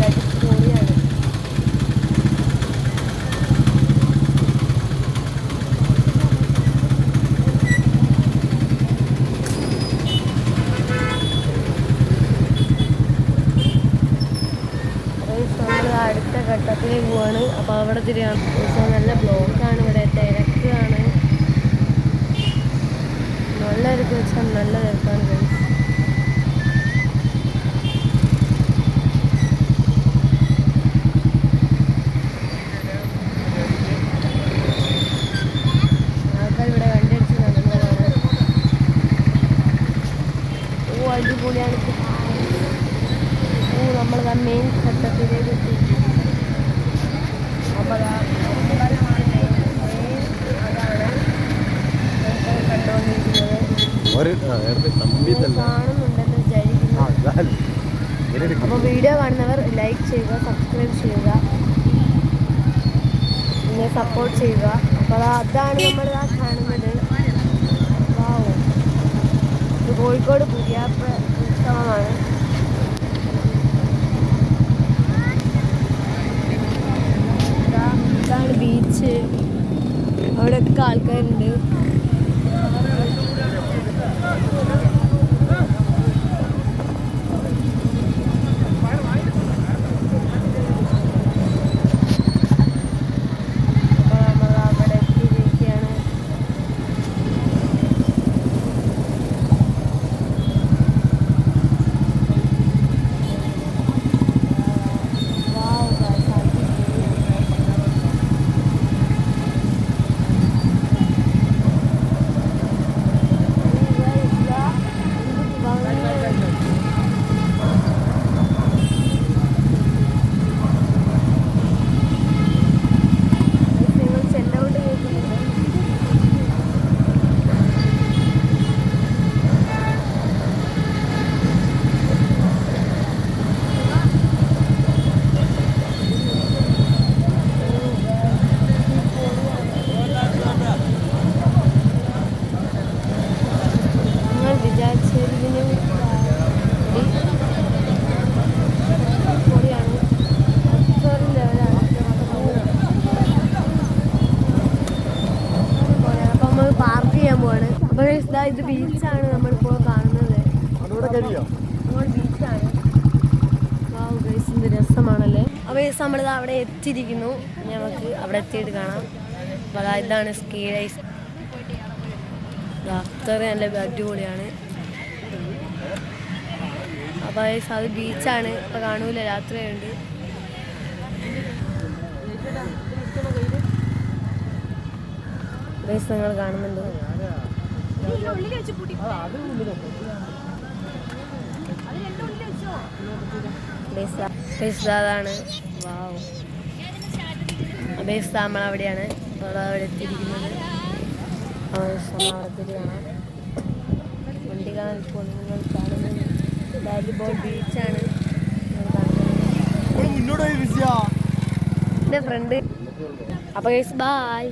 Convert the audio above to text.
അടിപൊളിയാണ്. അടുത്ത ഘട്ടത്തിലേക്ക് പോവാണ്. അപ്പോൾ അവിടെ തിരിയാണ്. നല്ല ബ്ലോക്കാണ്, ഇവിടെ തിരക്കാണ്, നല്ല തിരക്ക് വെച്ചാൽ നല്ല തിരക്കാണ് ഗൈസ്. ആൾക്കാർ ഇവിടെ വണ്ടി അടിച്ച് നടന്നതാണ്. അടിപൊളിയാണ്. നമ്മളത് മെയിൻ ഘട്ടത്തിലേക്ക് എത്തി. അപ്പോൾ അതാണ് കണ്ടുകൊണ്ടിരിക്കുന്നത്. കാണുന്നുണ്ടെന്ന് വിചാരിക്കുന്നു. അപ്പോൾ വീഡിയോ കാണുന്നവർ ലൈക്ക് ചെയ്യുക, സബ്സ്ക്രൈബ് ചെയ്യുക, പിന്നെ സപ്പോർട്ട് ചെയ്യുക. അപ്പോൾ അതാണ് നമ്മൾ കാണുന്നത്. ഇത് കോഴിക്കോട് പുതിയ ഉത്സവമാണ്. ഇതാണ് ബീച്ച്. അവിടെയൊക്കെ ആൾക്കാരുണ്ട്. അപ്പോൾ ഇത് ബീച്ചാണ് നമ്മളിപ്പോൾ കാണുന്നത്. ബീച്ചാണ്. രസമാണല്ലേ. അപ്പോൾ നമ്മളിത് അവിടെ എത്തിയിരിക്കുന്നു. നമുക്ക് അവിടെ എത്തിയിട്ട് കാണാം. അപ്പോൾ ഇതാണ് സ്കീ റൈസ്. അത്ര നല്ല അടിപൊളിയാണ്. അപ്പോൾ അത് ബീച്ചാണ്. ഇപ്പോൾ കാണൂല, രാത്രിയുണ്ട്. ബേസ് നിങ്ങൾ കാണുന്നുണ്ട്. അതാണ്. വാവ്. ബേസ് നമ്മളവിടെയാണ്. അവിടെ എത്തിയിരിക്കുന്നത്. അവിടെ കാണാം. വണ്ടി കാണാൻ ഇപ്പോൾ നിങ്ങൾ കാണുന്നത് വാലിബോൾ ബീച്ചാണ്. എൻ്റെ ഫ്രണ്ട്. അപ്പോൾ ബൈ.